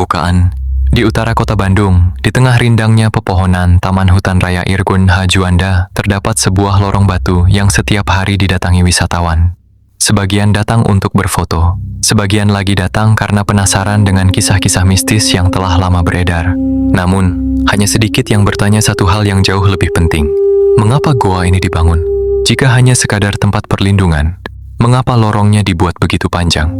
pembukaan. Di utara kota Bandung, di tengah rindangnya pepohonan Taman Hutan Raya Irgun H. Juanda, terdapat sebuah lorong batu yang setiap hari didatangi wisatawan. Sebagian datang untuk berfoto, sebagian lagi datang karena penasaran dengan kisah-kisah mistis yang telah lama beredar. Namun, hanya sedikit yang bertanya satu hal yang jauh lebih penting. Mengapa goa ini dibangun? Jika hanya sekadar tempat perlindungan, mengapa lorongnya dibuat begitu panjang?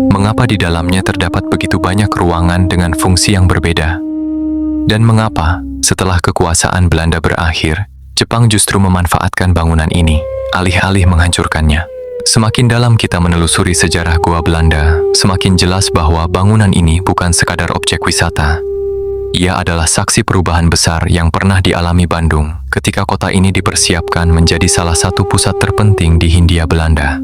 Mengapa di dalamnya terdapat begitu banyak ruangan dengan fungsi yang berbeda? Dan mengapa, setelah kekuasaan Belanda berakhir, Jepang justru memanfaatkan bangunan ini, alih-alih menghancurkannya? Semakin dalam kita menelusuri sejarah Goa Belanda, semakin jelas bahwa bangunan ini bukan sekadar objek wisata. Ia adalah saksi perubahan besar yang pernah dialami Bandung ketika kota ini dipersiapkan menjadi salah satu pusat terpenting di Hindia Belanda.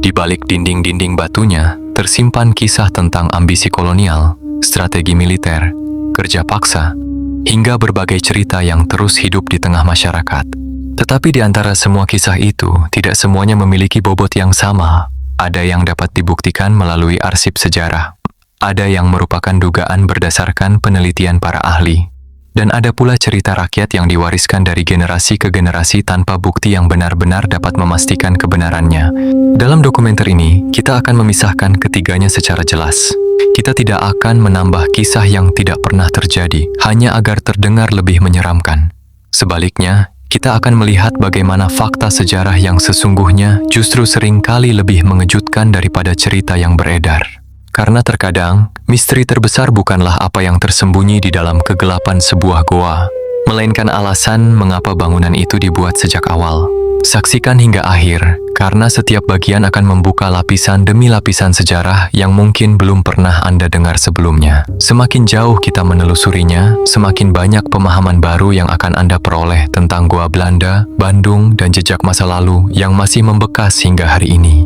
Di balik dinding-dinding batunya, tersimpan kisah tentang ambisi kolonial, strategi militer, kerja paksa, hingga berbagai cerita yang terus hidup di tengah masyarakat. Tetapi di antara semua kisah itu, tidak semuanya memiliki bobot yang sama. Ada yang dapat dibuktikan melalui arsip sejarah, ada yang merupakan dugaan berdasarkan penelitian para ahli, dan ada pula cerita rakyat yang diwariskan dari generasi ke generasi tanpa bukti yang benar-benar dapat memastikan kebenarannya. Dalam dokumenter ini, kita akan memisahkan ketiganya secara jelas. Kita tidak akan menambah kisah yang tidak pernah terjadi, hanya agar terdengar lebih menyeramkan. Sebaliknya, kita akan melihat bagaimana fakta sejarah yang sesungguhnya justru seringkali lebih mengejutkan daripada cerita yang beredar. Karena terkadang, misteri terbesar bukanlah apa yang tersembunyi di dalam kegelapan sebuah goa, melainkan alasan mengapa bangunan itu dibuat sejak awal. Saksikan hingga akhir, karena setiap bagian akan membuka lapisan demi lapisan sejarah yang mungkin belum pernah Anda dengar sebelumnya. Semakin jauh kita menelusurinya, semakin banyak pemahaman baru yang akan Anda peroleh tentang Goa Belanda, Bandung, dan jejak masa lalu yang masih membekas hingga hari ini.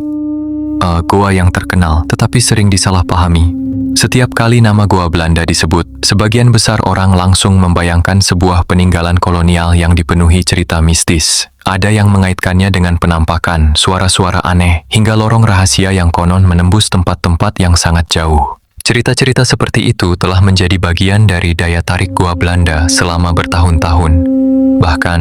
Goa yang terkenal tetapi sering disalahpahami. Setiap kali nama Goa Belanda disebut, sebagian besar orang langsung membayangkan sebuah peninggalan kolonial yang dipenuhi cerita mistis. Ada yang mengaitkannya dengan penampakan, suara-suara aneh, hingga lorong rahasia yang konon menembus tempat-tempat yang sangat jauh. Cerita-cerita seperti itu telah menjadi bagian dari daya tarik Goa Belanda selama bertahun-tahun. Bahkan,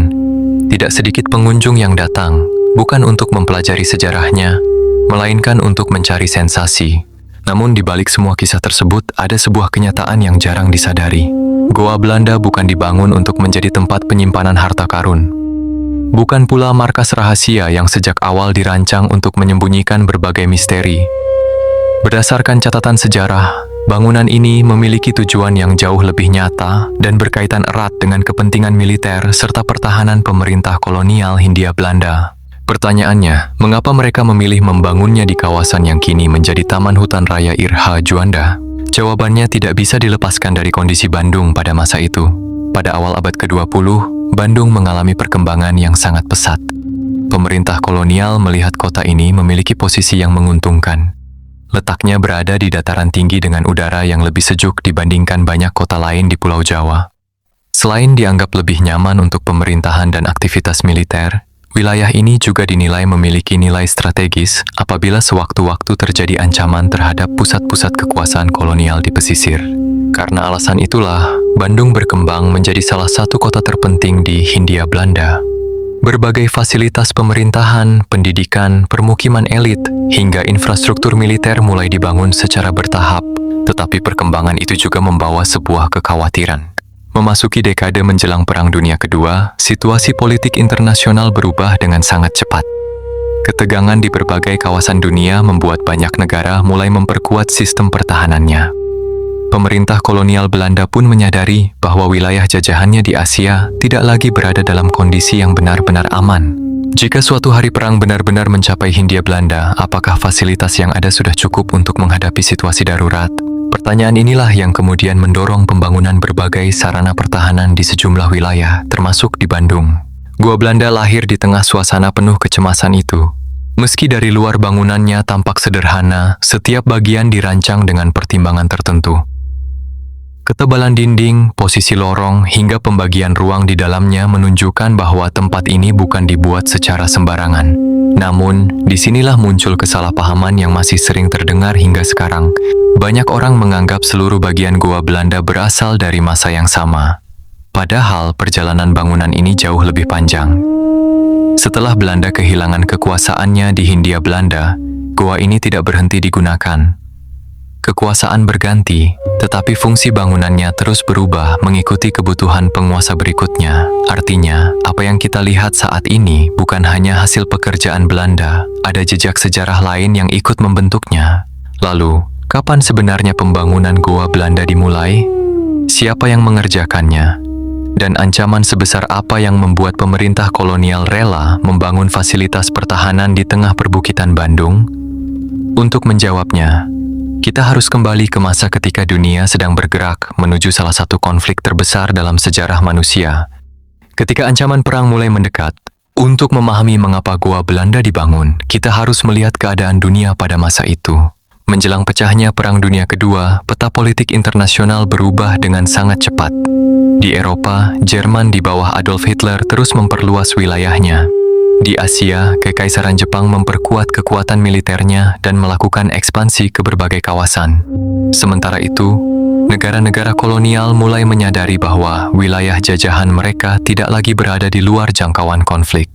tidak sedikit pengunjung yang datang, bukan untuk mempelajari sejarahnya, melainkan untuk mencari sensasi. Namun di balik semua kisah tersebut, ada sebuah kenyataan yang jarang disadari. Goa Belanda bukan dibangun untuk menjadi tempat penyimpanan harta karun. Bukan pula markas rahasia yang sejak awal dirancang untuk menyembunyikan berbagai misteri. Berdasarkan catatan sejarah, bangunan ini memiliki tujuan yang jauh lebih nyata dan berkaitan erat dengan kepentingan militer serta pertahanan pemerintah kolonial Hindia Belanda. Pertanyaannya, mengapa mereka memilih membangunnya di kawasan yang kini menjadi Taman Hutan Raya Irha Juanda? Jawabannya tidak bisa dilepaskan dari kondisi Bandung pada masa itu. Pada awal abad ke-20, Bandung mengalami perkembangan yang sangat pesat. Pemerintah kolonial melihat kota ini memiliki posisi yang menguntungkan. Letaknya berada di dataran tinggi dengan udara yang lebih sejuk dibandingkan banyak kota lain di Pulau Jawa. Selain dianggap lebih nyaman untuk pemerintahan dan aktivitas militer, wilayah ini juga dinilai memiliki nilai strategis apabila sewaktu-waktu terjadi ancaman terhadap pusat-pusat kekuasaan kolonial di pesisir. Karena alasan itulah, Bandung berkembang menjadi salah satu kota terpenting di Hindia Belanda. Berbagai fasilitas pemerintahan, pendidikan, permukiman elit, hingga infrastruktur militer mulai dibangun secara bertahap, tetapi perkembangan itu juga membawa sebuah kekhawatiran. Memasuki dekade menjelang Perang Dunia Kedua, situasi politik internasional berubah dengan sangat cepat. Ketegangan di berbagai kawasan dunia membuat banyak negara mulai memperkuat sistem pertahanannya. Pemerintah kolonial Belanda pun menyadari bahwa wilayah jajahannya di Asia tidak lagi berada dalam kondisi yang benar-benar aman. Jika suatu hari perang benar-benar mencapai Hindia Belanda, apakah fasilitas yang ada sudah cukup untuk menghadapi situasi darurat? Pertanyaan inilah yang kemudian mendorong pembangunan berbagai sarana pertahanan di sejumlah wilayah, termasuk di Bandung. Goa Belanda lahir di tengah suasana penuh kecemasan itu. Meski dari luar bangunannya tampak sederhana, setiap bagian dirancang dengan pertimbangan tertentu. Ketebalan dinding, posisi lorong, hingga pembagian ruang di dalamnya menunjukkan bahwa tempat ini bukan dibuat secara sembarangan. Namun, disinilah muncul kesalahpahaman yang masih sering terdengar hingga sekarang. Banyak orang menganggap seluruh bagian Goa Belanda berasal dari masa yang sama. Padahal perjalanan bangunan ini jauh lebih panjang. Setelah Belanda kehilangan kekuasaannya di Hindia Belanda, goa ini tidak berhenti digunakan. Kekuasaan berganti, tetapi fungsi bangunannya terus berubah mengikuti kebutuhan penguasa berikutnya. Artinya, apa yang kita lihat saat ini bukan hanya hasil pekerjaan Belanda, ada jejak sejarah lain yang ikut membentuknya. Lalu, kapan sebenarnya pembangunan Goa Belanda dimulai? Siapa yang mengerjakannya? Dan ancaman sebesar apa yang membuat pemerintah kolonial rela membangun fasilitas pertahanan di tengah perbukitan Bandung? Untuk menjawabnya, kita harus kembali ke masa ketika dunia sedang bergerak menuju salah satu konflik terbesar dalam sejarah manusia. Ketika ancaman perang mulai mendekat, untuk memahami mengapa Goa Belanda dibangun, kita harus melihat keadaan dunia pada masa itu. Menjelang pecahnya Perang Dunia Kedua, peta politik internasional berubah dengan sangat cepat. Di Eropa, Jerman di bawah Adolf Hitler terus memperluas wilayahnya. Di Asia, Kekaisaran Jepang memperkuat kekuatan militernya dan melakukan ekspansi ke berbagai kawasan. Sementara itu, negara-negara kolonial mulai menyadari bahwa wilayah jajahan mereka tidak lagi berada di luar jangkauan konflik.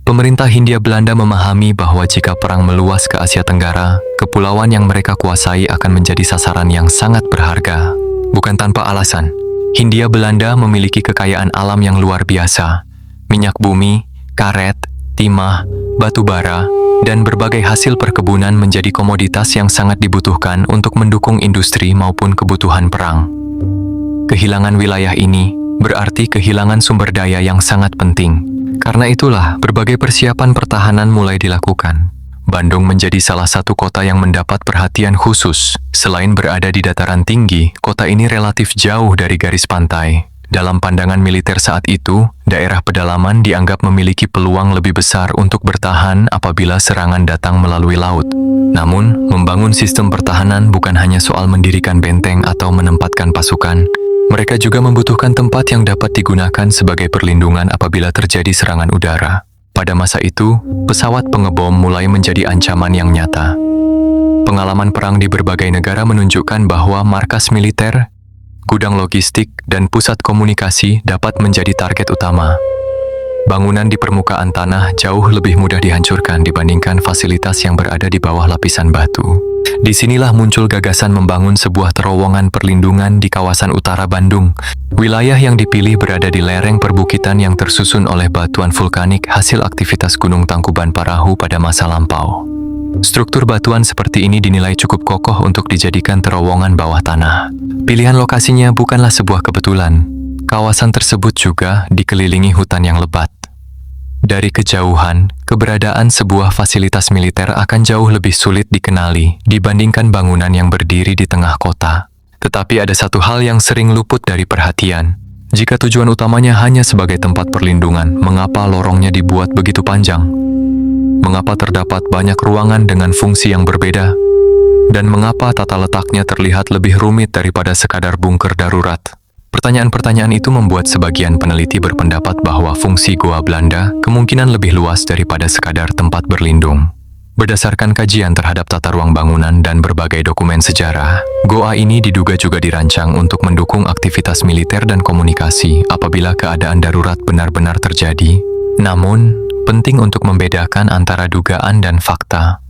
Pemerintah Hindia Belanda memahami bahwa jika perang meluas ke Asia Tenggara, kepulauan yang mereka kuasai akan menjadi sasaran yang sangat berharga. Bukan tanpa alasan, Hindia Belanda memiliki kekayaan alam yang luar biasa. Minyak bumi, karet, timah, batu bara, dan berbagai hasil perkebunan menjadi komoditas yang sangat dibutuhkan untuk mendukung industri maupun kebutuhan perang. Kehilangan wilayah ini berarti kehilangan sumber daya yang sangat penting. Karena itulah, berbagai persiapan pertahanan mulai dilakukan. Bandung menjadi salah satu kota yang mendapat perhatian khusus. Selain berada di dataran tinggi, kota ini relatif jauh dari garis pantai. Dalam pandangan militer saat itu, daerah pedalaman dianggap memiliki peluang lebih besar untuk bertahan apabila serangan datang melalui laut. Namun, membangun sistem pertahanan bukan hanya soal mendirikan benteng atau menempatkan pasukan. Mereka juga membutuhkan tempat yang dapat digunakan sebagai perlindungan apabila terjadi serangan udara. Pada masa itu, pesawat pengebom mulai menjadi ancaman yang nyata. Pengalaman perang di berbagai negara menunjukkan bahwa markas militer, gudang logistik, dan pusat komunikasi dapat menjadi target utama. Bangunan di permukaan tanah jauh lebih mudah dihancurkan dibandingkan fasilitas yang berada di bawah lapisan batu. Disinilah muncul gagasan membangun sebuah terowongan perlindungan di kawasan utara Bandung. Wilayah yang dipilih berada di lereng perbukitan yang tersusun oleh batuan vulkanik hasil aktivitas Gunung Tangkuban Parahu pada masa lampau. Struktur batuan seperti ini dinilai cukup kokoh untuk dijadikan terowongan bawah tanah. Pilihan lokasinya bukanlah sebuah kebetulan. Kawasan tersebut juga dikelilingi hutan yang lebat. Dari kejauhan, keberadaan sebuah fasilitas militer akan jauh lebih sulit dikenali dibandingkan bangunan yang berdiri di tengah kota. Tetapi ada satu hal yang sering luput dari perhatian. Jika tujuan utamanya hanya sebagai tempat perlindungan, mengapa lorongnya dibuat begitu panjang? Mengapa terdapat banyak ruangan dengan fungsi yang berbeda? Dan mengapa tata letaknya terlihat lebih rumit daripada sekadar bunker darurat? Pertanyaan-pertanyaan itu membuat sebagian peneliti berpendapat bahwa fungsi Goa Belanda kemungkinan lebih luas daripada sekadar tempat berlindung. Berdasarkan kajian terhadap tata ruang bangunan dan berbagai dokumen sejarah, Goa ini diduga juga dirancang untuk mendukung aktivitas militer dan komunikasi apabila keadaan darurat benar-benar terjadi. Namun, penting untuk membedakan antara dugaan dan fakta.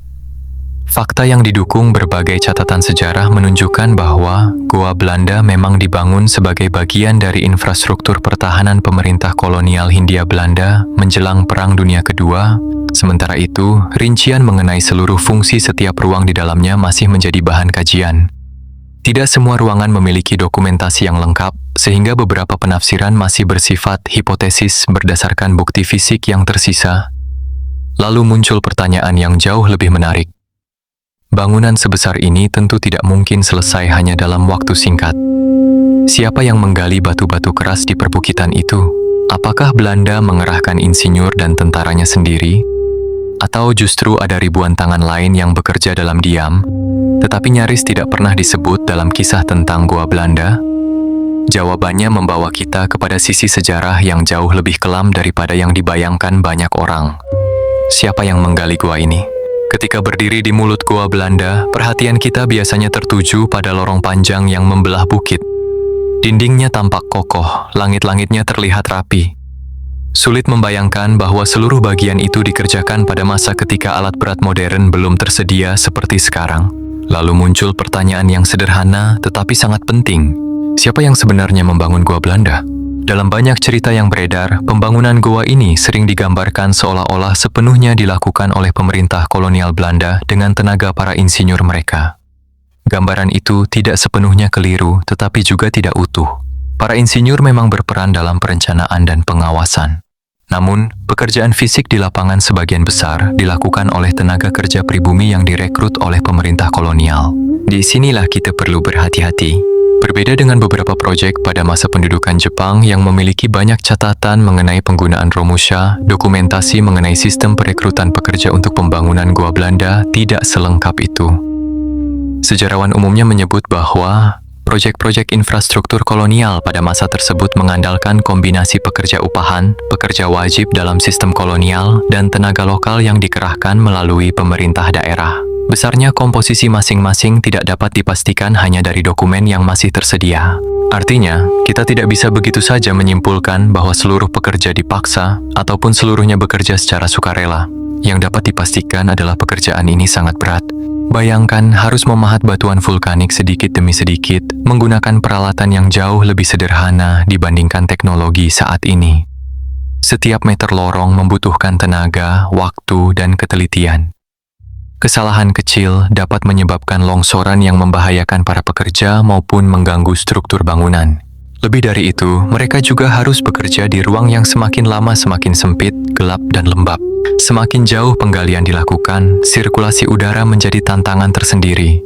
Fakta yang didukung berbagai catatan sejarah menunjukkan bahwa Goa Belanda memang dibangun sebagai bagian dari infrastruktur pertahanan pemerintah kolonial Hindia Belanda menjelang Perang Dunia Kedua. Sementara itu, rincian mengenai seluruh fungsi setiap ruang di dalamnya masih menjadi bahan kajian. Tidak semua ruangan memiliki dokumentasi yang lengkap, sehingga beberapa penafsiran masih bersifat hipotesis berdasarkan bukti fisik yang tersisa. Lalu muncul pertanyaan yang jauh lebih menarik. Bangunan sebesar ini tentu tidak mungkin selesai hanya dalam waktu singkat. Siapa yang menggali batu-batu keras di perbukitan itu? Apakah Belanda mengerahkan insinyur dan tentaranya sendiri? Atau justru ada ribuan tangan lain yang bekerja dalam diam, tetapi nyaris tidak pernah disebut dalam kisah tentang Goa Belanda? Jawabannya membawa kita kepada sisi sejarah yang jauh lebih kelam daripada yang dibayangkan banyak orang. siapa yang menggali gua ini? Ketika berdiri di mulut gua Belanda, perhatian kita biasanya tertuju pada lorong panjang yang membelah bukit. Dindingnya tampak kokoh, langit-langitnya terlihat rapi. Sulit membayangkan bahwa seluruh bagian itu dikerjakan pada masa ketika alat berat modern belum tersedia seperti sekarang. Lalu muncul pertanyaan yang sederhana tetapi sangat penting. Siapa yang sebenarnya membangun Gua Belanda? Dalam banyak cerita yang beredar, pembangunan gua ini sering digambarkan seolah-olah sepenuhnya dilakukan oleh pemerintah kolonial Belanda dengan tenaga para insinyur mereka. Gambaran itu tidak sepenuhnya keliru, tetapi juga tidak utuh. Para insinyur memang berperan dalam perencanaan dan pengawasan. Namun, pekerjaan fisik di lapangan sebagian besar dilakukan oleh tenaga kerja pribumi yang direkrut oleh pemerintah kolonial. Di sinilah kita perlu berhati-hati. Berbeda dengan beberapa proyek pada masa pendudukan Jepang yang memiliki banyak catatan mengenai penggunaan Romusha, dokumentasi mengenai sistem perekrutan pekerja untuk pembangunan Gua Belanda tidak selengkap itu. Sejarawan umumnya menyebut bahwa proyek-proyek infrastruktur kolonial pada masa tersebut mengandalkan kombinasi pekerja upahan, pekerja wajib dalam sistem kolonial, dan tenaga lokal yang dikerahkan melalui pemerintah daerah. Besarnya komposisi masing-masing tidak dapat dipastikan hanya dari dokumen yang masih tersedia. Artinya, kita tidak bisa begitu saja menyimpulkan bahwa seluruh pekerja dipaksa ataupun seluruhnya bekerja secara sukarela. Yang dapat dipastikan adalah pekerjaan ini sangat berat. Bayangkan harus memahat batuan vulkanik sedikit demi sedikit menggunakan peralatan yang jauh lebih sederhana dibandingkan teknologi saat ini. Setiap meter lorong membutuhkan tenaga, waktu, dan ketelitian. Kesalahan kecil dapat menyebabkan longsoran yang membahayakan para pekerja maupun mengganggu struktur bangunan. Lebih dari itu, mereka juga harus bekerja di ruang yang semakin lama semakin sempit, gelap, dan lembab. Semakin jauh penggalian dilakukan, sirkulasi udara menjadi tantangan tersendiri.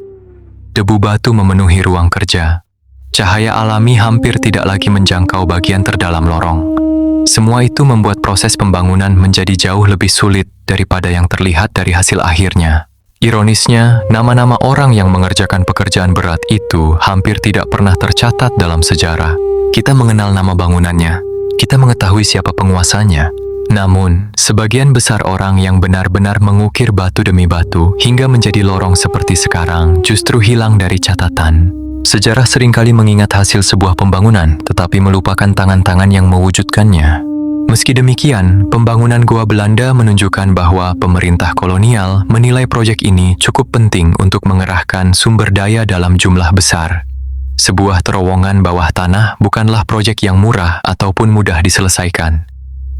Debu batu memenuhi ruang kerja. Cahaya alami hampir tidak lagi menjangkau bagian terdalam lorong. Semua itu membuat proses pembangunan menjadi jauh lebih sulit daripada yang terlihat dari hasil akhirnya. Ironisnya, nama-nama orang yang mengerjakan pekerjaan berat itu hampir tidak pernah tercatat dalam sejarah. Kita mengenal nama bangunannya, kita mengetahui siapa penguasanya. Namun, sebagian besar orang yang benar-benar mengukir batu demi batu hingga menjadi lorong seperti sekarang justru hilang dari catatan. Sejarah seringkali mengingat hasil sebuah pembangunan, tetapi melupakan tangan-tangan yang mewujudkannya. Meski demikian, pembangunan Gua Belanda menunjukkan bahwa pemerintah kolonial menilai proyek ini cukup penting untuk mengerahkan sumber daya dalam jumlah besar. Sebuah terowongan bawah tanah bukanlah proyek yang murah ataupun mudah diselesaikan.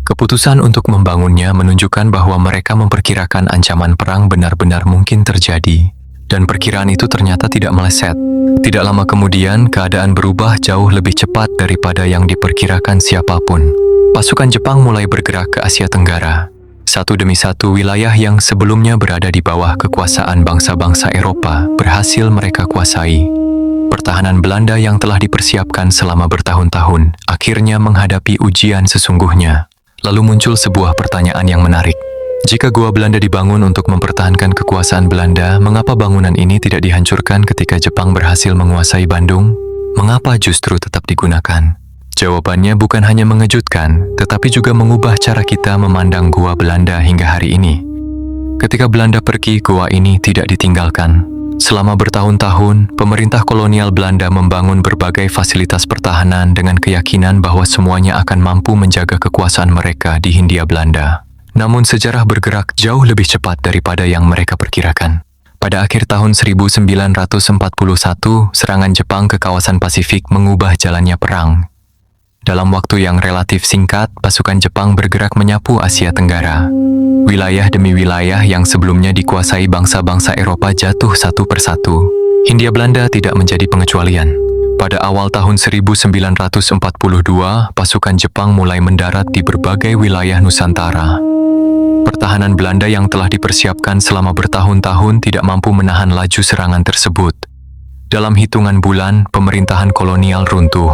Keputusan untuk membangunnya menunjukkan bahwa mereka memperkirakan ancaman perang benar-benar mungkin terjadi. Dan perkiraan itu ternyata tidak meleset. Tidak lama kemudian, keadaan berubah jauh lebih cepat daripada yang diperkirakan siapapun. Pasukan Jepang mulai bergerak ke Asia Tenggara. Satu demi satu wilayah yang sebelumnya berada di bawah kekuasaan bangsa-bangsa Eropa berhasil mereka kuasai. Pertahanan Belanda yang telah dipersiapkan selama bertahun-tahun akhirnya menghadapi ujian sesungguhnya. Lalu muncul sebuah pertanyaan yang menarik. Jika Gua Belanda dibangun untuk mempertahankan kekuasaan Belanda, mengapa bangunan ini tidak dihancurkan ketika Jepang berhasil menguasai Bandung? Mengapa justru tetap digunakan? Jawabannya bukan hanya mengejutkan, tetapi juga mengubah cara kita memandang Gua Belanda hingga hari ini. Ketika Belanda pergi, gua ini tidak ditinggalkan. Selama bertahun-tahun, pemerintah kolonial Belanda membangun berbagai fasilitas pertahanan dengan keyakinan bahwa semuanya akan mampu menjaga kekuasaan mereka di Hindia Belanda. Namun sejarah bergerak jauh lebih cepat daripada yang mereka perkirakan. Pada akhir tahun 1941, serangan Jepang ke kawasan Pasifik mengubah jalannya perang. Dalam waktu yang relatif singkat, pasukan Jepang bergerak menyapu Asia Tenggara. Wilayah demi wilayah yang sebelumnya dikuasai bangsa-bangsa Eropa jatuh satu persatu. Hindia Belanda tidak menjadi pengecualian. Pada awal tahun 1942, pasukan Jepang mulai mendarat di berbagai wilayah Nusantara. Pertahanan Belanda yang telah dipersiapkan selama bertahun-tahun tidak mampu menahan laju serangan tersebut. Dalam hitungan bulan, pemerintahan kolonial runtuh.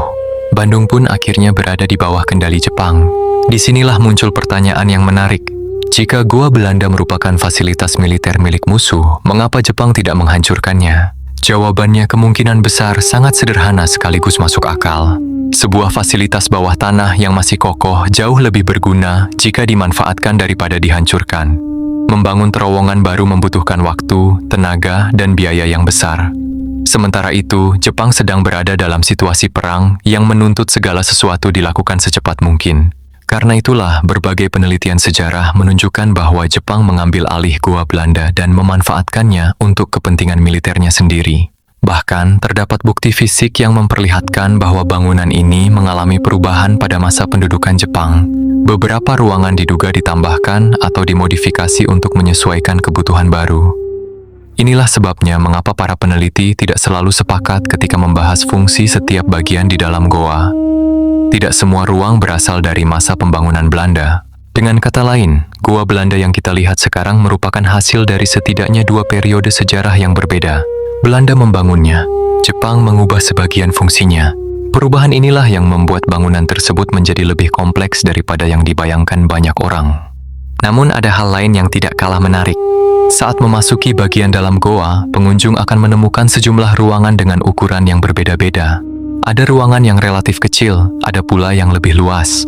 Bandung pun akhirnya berada di bawah kendali Jepang. Disinilah muncul pertanyaan yang menarik. Jika Gua Belanda merupakan fasilitas militer milik musuh, mengapa Jepang tidak menghancurkannya? Jawabannya kemungkinan besar sangat sederhana sekaligus masuk akal. Sebuah fasilitas bawah tanah yang masih kokoh jauh lebih berguna jika dimanfaatkan daripada dihancurkan. Membangun terowongan baru membutuhkan waktu, tenaga, dan biaya yang besar. Sementara itu, Jepang sedang berada dalam situasi perang yang menuntut segala sesuatu dilakukan secepat mungkin. Karena itulah, berbagai penelitian sejarah menunjukkan bahwa Jepang mengambil alih Goa Belanda dan memanfaatkannya untuk kepentingan militernya sendiri. Bahkan, terdapat bukti fisik yang memperlihatkan bahwa bangunan ini mengalami perubahan pada masa pendudukan Jepang. Beberapa ruangan diduga ditambahkan atau dimodifikasi untuk menyesuaikan kebutuhan baru. Inilah sebabnya mengapa para peneliti tidak selalu sepakat ketika membahas fungsi setiap bagian di dalam goa. Tidak semua ruang berasal dari masa pembangunan Belanda. Dengan kata lain, goa Belanda yang kita lihat sekarang merupakan hasil dari setidaknya 2 periode sejarah yang berbeda. Belanda membangunnya, Jepang mengubah sebagian fungsinya. Perubahan inilah yang membuat bangunan tersebut menjadi lebih kompleks daripada yang dibayangkan banyak orang. Namun ada hal lain yang tidak kalah menarik. Saat memasuki bagian dalam goa, pengunjung akan menemukan sejumlah ruangan dengan ukuran yang berbeda-beda. Ada ruangan yang relatif kecil, ada pula yang lebih luas.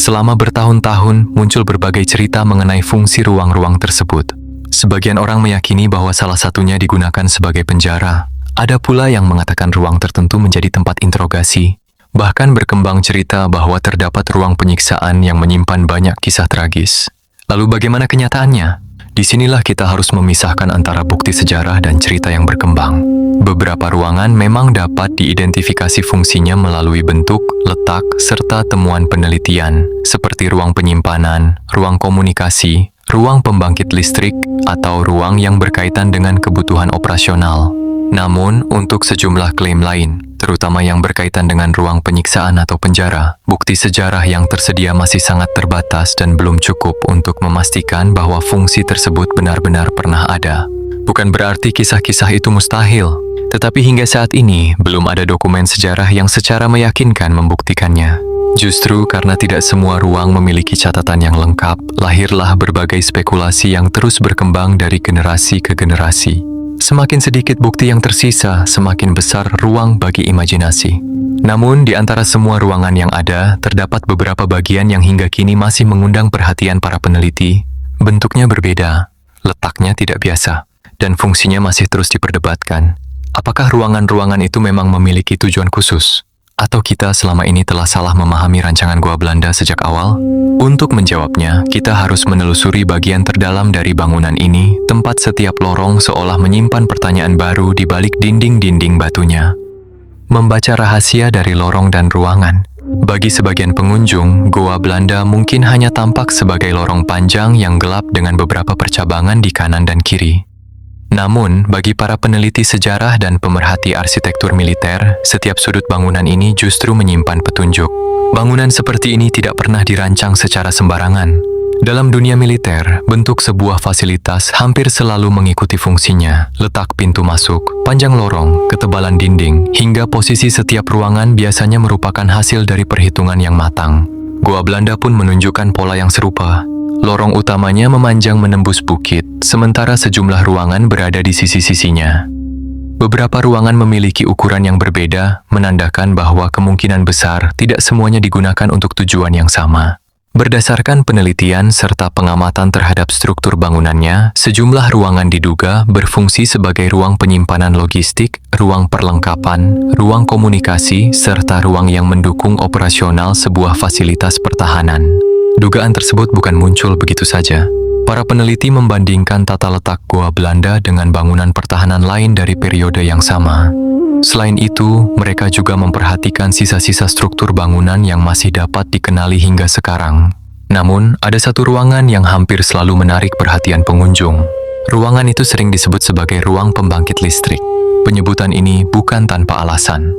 Selama bertahun-tahun, muncul berbagai cerita mengenai fungsi ruang-ruang tersebut. Sebagian orang meyakini bahwa salah satunya digunakan sebagai penjara. Ada pula yang mengatakan ruang tertentu menjadi tempat interogasi. Bahkan berkembang cerita bahwa terdapat ruang penyiksaan yang menyimpan banyak kisah tragis. Lalu bagaimana kenyataannya? Disinilah kita harus memisahkan antara bukti sejarah dan cerita yang berkembang. Beberapa ruangan memang dapat diidentifikasi fungsinya melalui bentuk, letak, serta temuan penelitian, seperti ruang penyimpanan, ruang komunikasi, ruang pembangkit listrik, atau ruang yang berkaitan dengan kebutuhan operasional. Namun, untuk sejumlah klaim lain, terutama yang berkaitan dengan ruang penyiksaan atau penjara, bukti sejarah yang tersedia masih sangat terbatas dan belum cukup untuk memastikan bahwa fungsi tersebut benar-benar pernah ada. Bukan berarti kisah-kisah itu mustahil, tetapi hingga saat ini belum ada dokumen sejarah yang secara meyakinkan membuktikannya. Justru karena tidak semua ruang memiliki catatan yang lengkap, lahirlah berbagai spekulasi yang terus berkembang dari generasi ke generasi. Semakin sedikit bukti yang tersisa, semakin besar ruang bagi imajinasi. Namun, di antara semua ruangan yang ada, terdapat beberapa bagian yang hingga kini masih mengundang perhatian para peneliti. Bentuknya berbeda, letaknya tidak biasa, dan fungsinya masih terus diperdebatkan. Apakah ruangan-ruangan itu memang memiliki tujuan khusus? Atau kita selama ini telah salah memahami rancangan Goa Belanda sejak awal? Untuk menjawabnya, kita harus menelusuri bagian terdalam dari bangunan ini, tempat setiap lorong seolah menyimpan pertanyaan baru di balik dinding-dinding batunya. Membaca rahasia dari lorong dan ruangan. Bagi sebagian pengunjung, Goa Belanda mungkin hanya tampak sebagai lorong panjang yang gelap dengan beberapa percabangan di kanan dan kiri. Namun, bagi para peneliti sejarah dan pemerhati arsitektur militer, setiap sudut bangunan ini justru menyimpan petunjuk. Bangunan seperti ini tidak pernah dirancang secara sembarangan. Dalam dunia militer, bentuk sebuah fasilitas hampir selalu mengikuti fungsinya. Letak pintu masuk, panjang lorong, ketebalan dinding, hingga posisi setiap ruangan biasanya merupakan hasil dari perhitungan yang matang. Goa Belanda pun menunjukkan pola yang serupa. Lorong utamanya memanjang menembus bukit, sementara sejumlah ruangan berada di sisi-sisinya. Beberapa ruangan memiliki ukuran yang berbeda, menandakan bahwa kemungkinan besar tidak semuanya digunakan untuk tujuan yang sama. Berdasarkan penelitian serta pengamatan terhadap struktur bangunannya, sejumlah ruangan diduga berfungsi sebagai ruang penyimpanan logistik, ruang perlengkapan, ruang komunikasi, serta ruang yang mendukung operasional sebuah fasilitas pertahanan. Dugaan tersebut bukan muncul begitu saja. Para peneliti membandingkan tata letak Goa Belanda dengan bangunan pertahanan lain dari periode yang sama. Selain itu, mereka juga memperhatikan sisa-sisa struktur bangunan yang masih dapat dikenali hingga sekarang. Namun, ada satu ruangan yang hampir selalu menarik perhatian pengunjung. Ruangan itu sering disebut sebagai ruang pembangkit listrik. Penyebutan ini bukan tanpa alasan.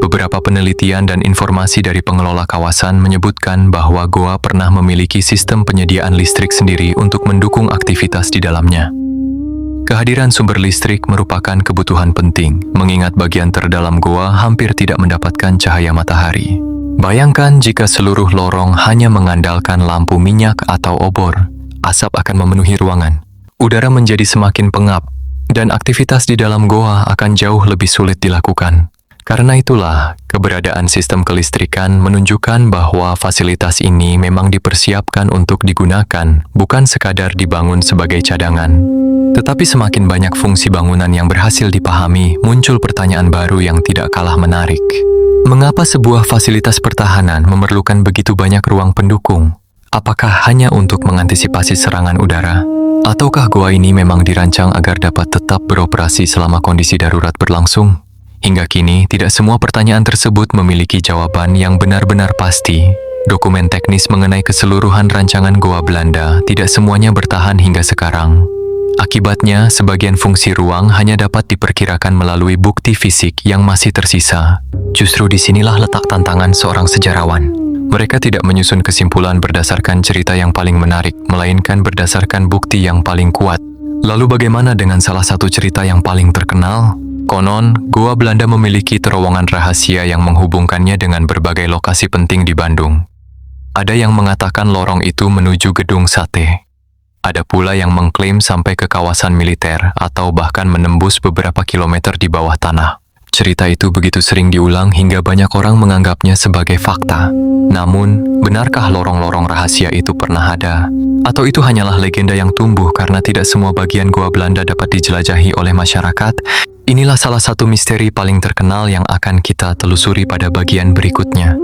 Beberapa penelitian dan informasi dari pengelola kawasan menyebutkan bahwa Goa pernah memiliki sistem penyediaan listrik sendiri untuk mendukung aktivitas di dalamnya. Kehadiran sumber listrik merupakan kebutuhan penting, mengingat bagian terdalam Goa hampir tidak mendapatkan cahaya matahari. Bayangkan jika seluruh lorong hanya mengandalkan lampu minyak atau obor, asap akan memenuhi ruangan. Udara menjadi semakin pengap, dan aktivitas di dalam Goa akan jauh lebih sulit dilakukan. Karena itulah, Keberadaan sistem kelistrikan menunjukkan bahwa fasilitas ini memang dipersiapkan untuk digunakan, bukan sekadar dibangun sebagai cadangan. Tetapi semakin banyak fungsi bangunan yang berhasil dipahami, muncul pertanyaan baru yang tidak kalah menarik. Mengapa sebuah fasilitas pertahanan memerlukan begitu banyak ruang pendukung? Apakah hanya untuk mengantisipasi serangan udara? Ataukah goa ini memang dirancang agar dapat tetap beroperasi selama kondisi darurat berlangsung? Hingga kini, tidak semua pertanyaan tersebut memiliki jawaban yang benar-benar pasti. Dokumen teknis mengenai keseluruhan rancangan goa Belanda tidak semuanya bertahan hingga sekarang. Akibatnya, sebagian fungsi ruang hanya dapat diperkirakan melalui bukti fisik yang masih tersisa. Justru disinilah letak tantangan seorang sejarawan. Mereka tidak menyusun kesimpulan berdasarkan cerita yang paling menarik, melainkan berdasarkan bukti yang paling kuat. Lalu bagaimana dengan salah satu cerita yang paling terkenal? Konon, goa Belanda memiliki terowongan rahasia yang menghubungkannya dengan berbagai lokasi penting di Bandung. Ada yang mengatakan lorong itu menuju Gedung Sate. Ada pula yang mengklaim sampai ke kawasan militer atau bahkan menembus beberapa kilometer di bawah tanah. Cerita itu begitu sering diulang hingga banyak orang menganggapnya sebagai fakta. Namun, benarkah lorong-lorong rahasia itu pernah ada? Atau itu hanyalah legenda yang tumbuh karena tidak semua bagian goa Belanda dapat dijelajahi oleh masyarakat? Inilah salah satu misteri paling terkenal yang akan kita telusuri pada bagian berikutnya.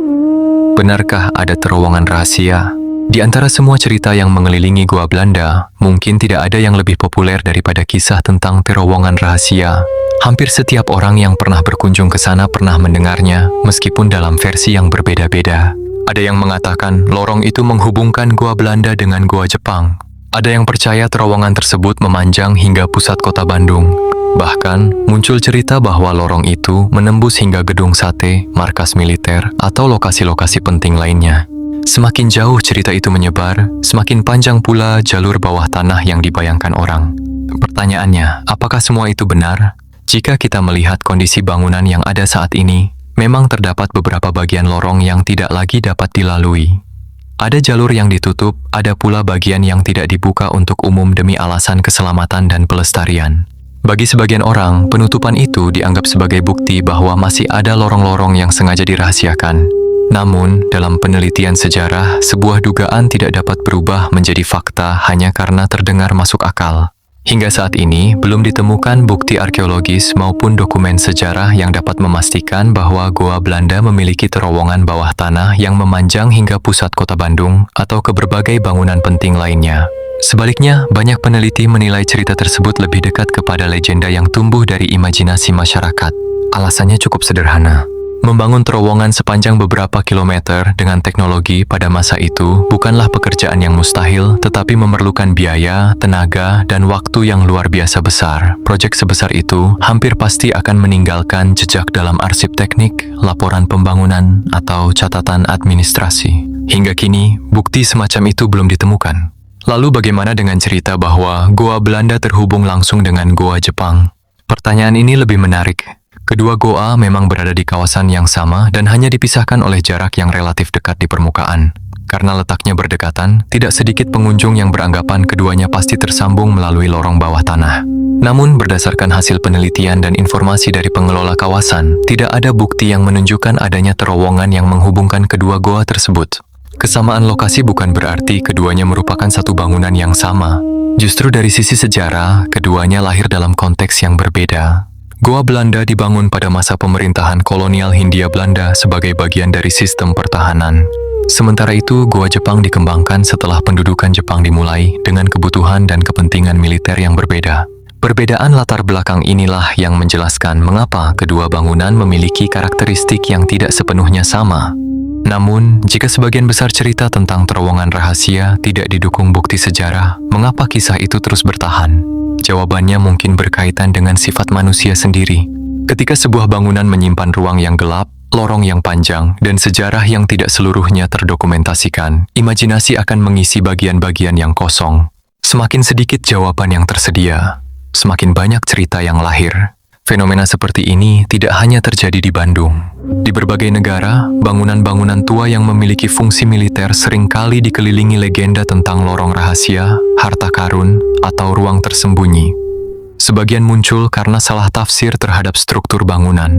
Benarkah ada terowongan rahasia? Di antara semua cerita yang mengelilingi goa Belanda, mungkin tidak ada yang lebih populer daripada kisah tentang terowongan rahasia. Hampir setiap orang yang pernah berkunjung ke sana pernah mendengarnya, meskipun dalam versi yang berbeda-beda. Ada yang mengatakan lorong itu menghubungkan goa Belanda dengan goa Jepang. Ada yang percaya terowongan tersebut memanjang hingga pusat kota Bandung. Bahkan, muncul cerita bahwa lorong itu menembus hingga Gedung Sate, markas militer, atau lokasi-lokasi penting lainnya. Semakin jauh cerita itu menyebar, semakin panjang pula jalur bawah tanah yang dibayangkan orang. Pertanyaannya, apakah semua itu benar? Jika kita melihat kondisi bangunan yang ada saat ini, memang terdapat beberapa bagian lorong yang tidak lagi dapat dilalui. Ada jalur yang ditutup, ada pula bagian yang tidak dibuka untuk umum demi alasan keselamatan dan pelestarian. Bagi sebagian orang, penutupan itu dianggap sebagai bukti bahwa masih ada lorong-lorong yang sengaja dirahasiakan. Namun, dalam penelitian sejarah, sebuah dugaan tidak dapat berubah menjadi fakta hanya karena terdengar masuk akal. Hingga saat ini, belum ditemukan bukti arkeologis maupun dokumen sejarah yang dapat memastikan bahwa goa Belanda memiliki terowongan bawah tanah yang memanjang hingga pusat kota Bandung atau ke berbagai bangunan penting lainnya. Sebaliknya, banyak peneliti menilai cerita tersebut lebih dekat kepada legenda yang tumbuh dari imajinasi masyarakat. Alasannya cukup sederhana. Membangun terowongan sepanjang beberapa kilometer dengan teknologi pada masa itu bukanlah pekerjaan yang mustahil, tetapi memerlukan biaya, tenaga, dan waktu yang luar biasa besar. Proyek sebesar itu hampir pasti akan meninggalkan jejak dalam arsip teknik, laporan pembangunan, atau catatan administrasi. Hingga kini, bukti semacam itu belum ditemukan. Lalu bagaimana dengan cerita bahwa goa Belanda terhubung langsung dengan goa Jepang? Pertanyaan ini lebih menarik. Kedua goa memang berada di kawasan yang sama dan hanya dipisahkan oleh jarak yang relatif dekat di permukaan. Karena letaknya berdekatan, tidak sedikit pengunjung yang beranggapan keduanya pasti tersambung melalui lorong bawah tanah. Namun, berdasarkan hasil penelitian dan informasi dari pengelola kawasan, tidak ada bukti yang menunjukkan adanya terowongan yang menghubungkan kedua goa tersebut. Kesamaan lokasi bukan berarti keduanya merupakan satu bangunan yang sama. Justru dari sisi sejarah, keduanya lahir dalam konteks yang berbeda. Goa Belanda dibangun pada masa pemerintahan kolonial Hindia Belanda sebagai bagian dari sistem pertahanan. Sementara itu, goa Jepang dikembangkan setelah pendudukan Jepang dimulai dengan kebutuhan dan kepentingan militer yang berbeda. Perbedaan latar belakang inilah yang menjelaskan mengapa kedua bangunan memiliki karakteristik yang tidak sepenuhnya sama. Namun, jika sebagian besar cerita tentang terowongan rahasia tidak didukung bukti sejarah, mengapa kisah itu terus bertahan? Jawabannya mungkin berkaitan dengan sifat manusia sendiri. Ketika sebuah bangunan menyimpan ruang yang gelap, lorong yang panjang, dan sejarah yang tidak seluruhnya terdokumentasikan, imajinasi akan mengisi bagian-bagian yang kosong. Semakin sedikit jawaban yang tersedia, semakin banyak cerita yang lahir. Fenomena seperti ini tidak hanya terjadi di Bandung. Di berbagai negara, bangunan-bangunan tua yang memiliki fungsi militer seringkali dikelilingi legenda tentang lorong rahasia, harta karun, atau ruang tersembunyi. Sebagian muncul karena salah tafsir terhadap struktur bangunan.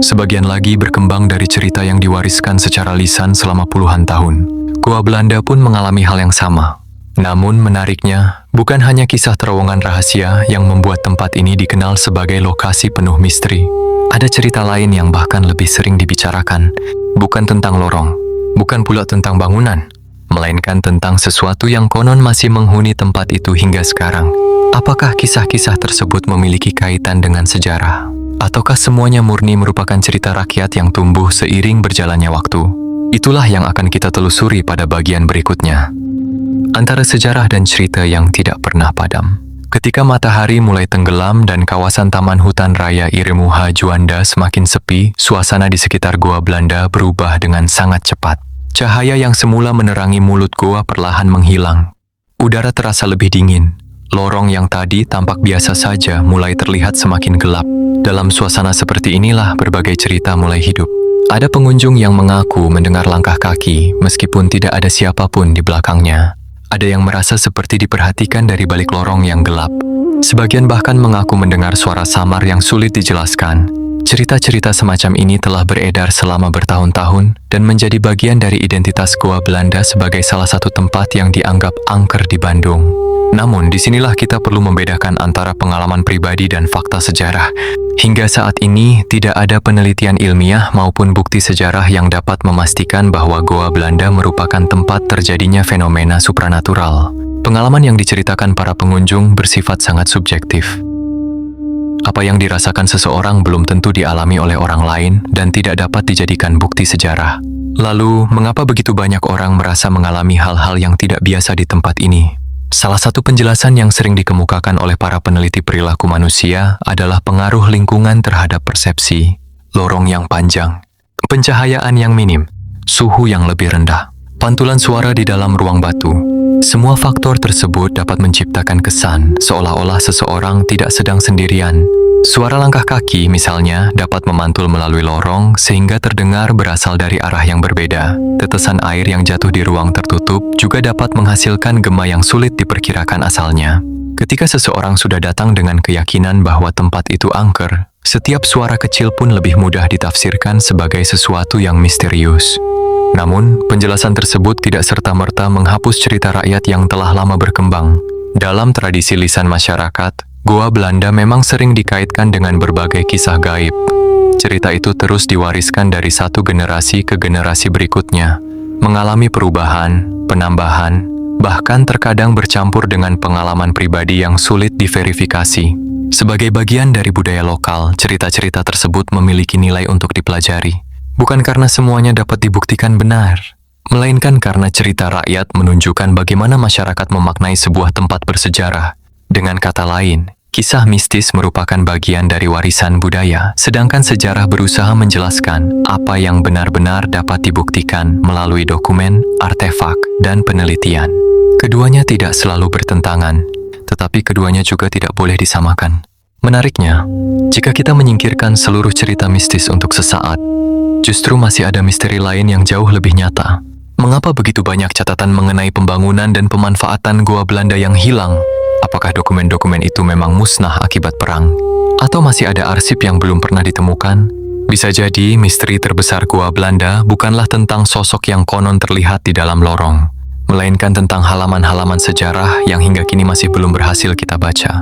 Sebagian lagi berkembang dari cerita yang diwariskan secara lisan selama puluhan tahun. Goa Belanda pun mengalami hal yang sama. Namun menariknya, bukan hanya kisah terowongan rahasia yang membuat tempat ini dikenal sebagai lokasi penuh misteri. Ada cerita lain yang bahkan lebih sering dibicarakan, bukan tentang lorong, bukan pula tentang bangunan, melainkan tentang sesuatu yang konon masih menghuni tempat itu hingga sekarang. Apakah kisah-kisah tersebut memiliki kaitan dengan sejarah? Ataukah semuanya murni merupakan cerita rakyat yang tumbuh seiring berjalannya waktu? Itulah yang akan kita telusuri pada bagian berikutnya. Antara sejarah dan cerita yang tidak pernah padam. Ketika matahari mulai tenggelam dan kawasan Taman Hutan Raya Iremu Juanda semakin sepi, suasana di sekitar Goa Belanda berubah dengan sangat cepat. Cahaya yang semula menerangi mulut goa perlahan menghilang. Udara terasa lebih dingin. Lorong yang tadi tampak biasa saja mulai terlihat semakin gelap. Dalam suasana seperti inilah berbagai cerita mulai hidup. Ada pengunjung yang mengaku mendengar langkah kaki meskipun tidak ada siapapun di belakangnya. Ada yang merasa seperti diperhatikan dari balik lorong yang gelap. Sebagian bahkan mengaku mendengar suara samar yang sulit dijelaskan. Cerita-cerita semacam ini telah beredar selama bertahun-tahun dan menjadi bagian dari identitas Goa Belanda sebagai salah satu tempat yang dianggap angker di Bandung. Namun, disinilah kita perlu membedakan antara pengalaman pribadi dan fakta sejarah. Hingga saat ini, tidak ada penelitian ilmiah maupun bukti sejarah yang dapat memastikan bahwa Goa Belanda merupakan tempat terjadinya fenomena supranatural. Pengalaman yang diceritakan para pengunjung bersifat sangat subjektif. Apa yang dirasakan seseorang belum tentu dialami oleh orang lain dan tidak dapat dijadikan bukti sejarah. Lalu, mengapa begitu banyak orang merasa mengalami hal-hal yang tidak biasa di tempat ini? Salah satu penjelasan yang sering dikemukakan oleh para peneliti perilaku manusia adalah pengaruh lingkungan terhadap persepsi, lorong yang panjang, pencahayaan yang minim, suhu yang lebih rendah, pantulan suara di dalam ruang batu. Semua faktor tersebut dapat menciptakan kesan seolah-olah seseorang tidak sedang sendirian. Suara langkah kaki misalnya dapat memantul melalui lorong sehingga terdengar berasal dari arah yang berbeda. Tetesan air yang jatuh di ruang tertutup juga dapat menghasilkan gema yang sulit diperkirakan asalnya. Ketika seseorang sudah datang dengan keyakinan bahwa tempat itu angker, setiap suara kecil pun lebih mudah ditafsirkan sebagai sesuatu yang misterius. Namun, penjelasan tersebut tidak serta-merta menghapus cerita rakyat yang telah lama berkembang. Dalam tradisi lisan masyarakat, Goa Belanda memang sering dikaitkan dengan berbagai kisah gaib. Cerita itu terus diwariskan dari satu generasi ke generasi berikutnya, mengalami perubahan, penambahan, bahkan terkadang bercampur dengan pengalaman pribadi yang sulit diverifikasi. Sebagai bagian dari budaya lokal, cerita-cerita tersebut memiliki nilai untuk dipelajari. Bukan karena semuanya dapat dibuktikan benar, melainkan karena cerita rakyat menunjukkan bagaimana masyarakat memaknai sebuah tempat bersejarah. Dengan kata lain, kisah mistis merupakan bagian dari warisan budaya, sedangkan sejarah berusaha menjelaskan apa yang benar-benar dapat dibuktikan melalui dokumen, artefak, dan penelitian. Keduanya tidak selalu bertentangan, tetapi keduanya juga tidak boleh disamakan. Menariknya, jika kita menyingkirkan seluruh cerita mistis untuk sesaat, justru masih ada misteri lain yang jauh lebih nyata. Mengapa begitu banyak catatan mengenai pembangunan dan pemanfaatan Goa Belanda yang hilang? Apakah dokumen-dokumen itu memang musnah akibat perang? Atau masih ada arsip yang belum pernah ditemukan? Bisa jadi misteri terbesar Goa Belanda bukanlah tentang sosok yang konon terlihat di dalam lorong, melainkan tentang halaman-halaman sejarah yang hingga kini masih belum berhasil kita baca.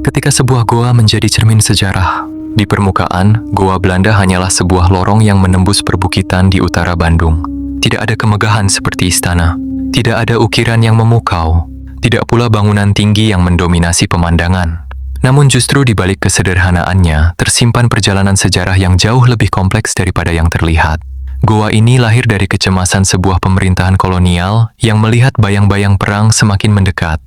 Ketika sebuah goa menjadi cermin sejarah, di permukaan, Goa Belanda hanyalah sebuah lorong yang menembus perbukitan di utara Bandung. Tidak ada kemegahan seperti istana, tidak ada ukiran yang memukau, tidak pula bangunan tinggi yang mendominasi pemandangan. Namun justru di balik kesederhanaannya, tersimpan perjalanan sejarah yang jauh lebih kompleks daripada yang terlihat. Goa ini lahir dari kecemasan sebuah pemerintahan kolonial yang melihat bayang-bayang perang semakin mendekat.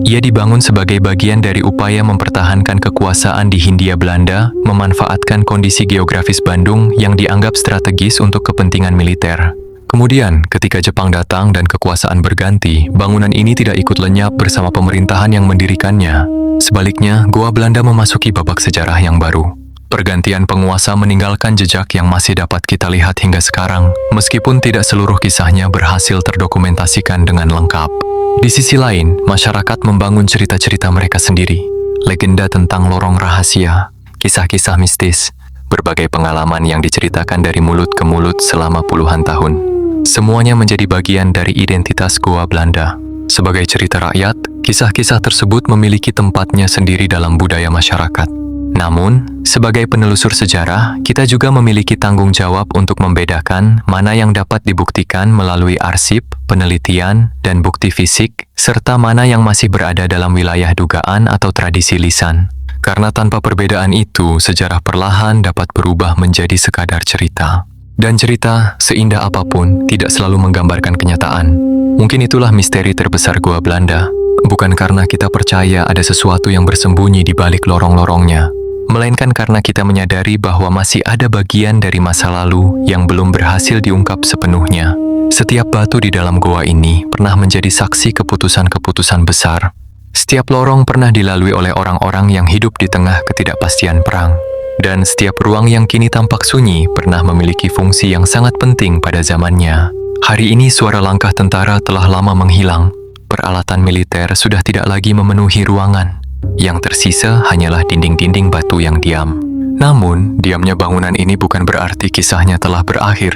Ia dibangun sebagai bagian dari upaya mempertahankan kekuasaan di Hindia Belanda, memanfaatkan kondisi geografis Bandung yang dianggap strategis untuk kepentingan militer. Kemudian, ketika Jepang datang dan kekuasaan berganti, bangunan ini tidak ikut lenyap bersama pemerintahan yang mendirikannya. Sebaliknya, Goa Belanda memasuki babak sejarah yang baru. Pergantian penguasa meninggalkan jejak yang masih dapat kita lihat hingga sekarang, meskipun tidak seluruh kisahnya berhasil terdokumentasikan dengan lengkap. Di sisi lain, masyarakat membangun cerita-cerita mereka sendiri. legenda tentang lorong rahasia, kisah-kisah mistis, berbagai pengalaman yang diceritakan dari mulut ke mulut selama puluhan tahun. Semuanya menjadi bagian dari identitas Goa Belanda. Sebagai cerita rakyat, kisah-kisah tersebut memiliki tempatnya sendiri dalam budaya masyarakat. Namun, sebagai penelusur sejarah, kita juga memiliki tanggung jawab untuk membedakan mana yang dapat dibuktikan melalui arsip, penelitian, dan bukti fisik, serta mana yang masih berada dalam wilayah dugaan atau tradisi lisan. Karena tanpa perbedaan itu, sejarah perlahan dapat berubah menjadi sekadar cerita. Dan cerita, seindah apapun, tidak selalu menggambarkan kenyataan. Mungkin itulah misteri terbesar Goa Belanda. Bukan karena kita percaya ada sesuatu yang bersembunyi di balik lorong-lorongnya, melainkan karena kita menyadari bahwa masih ada bagian dari masa lalu yang belum berhasil diungkap sepenuhnya. Setiap batu di dalam goa ini pernah menjadi saksi keputusan-keputusan besar. Setiap lorong pernah dilalui oleh orang-orang yang hidup di tengah ketidakpastian perang. Dan setiap ruang yang kini tampak sunyi pernah memiliki fungsi yang sangat penting pada zamannya. Hari ini suara langkah tentara telah lama menghilang. Peralatan militer sudah tidak lagi memenuhi ruangan. Yang tersisa hanyalah dinding-dinding batu yang diam. Namun, diamnya bangunan ini bukan berarti kisahnya telah berakhir.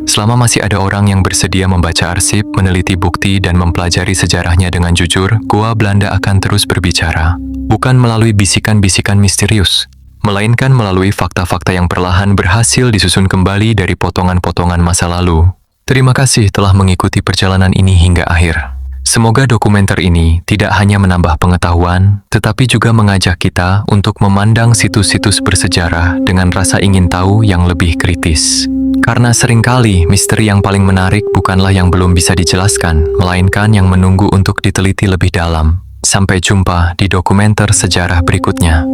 Selama masih ada orang yang bersedia membaca arsip, meneliti bukti, dan mempelajari sejarahnya dengan jujur, Goa Belanda akan terus berbicara. Bukan melalui bisikan-bisikan misterius, melainkan melalui fakta-fakta yang perlahan berhasil disusun kembali dari potongan-potongan masa lalu. Terima kasih telah mengikuti perjalanan ini hingga akhir. Semoga dokumenter ini tidak hanya menambah pengetahuan, tetapi juga mengajak kita untuk memandang situs-situs bersejarah dengan rasa ingin tahu yang lebih kritis. Karena seringkali misteri yang paling menarik bukanlah yang belum bisa dijelaskan, melainkan yang menunggu untuk diteliti lebih dalam. Sampai jumpa di dokumenter sejarah berikutnya.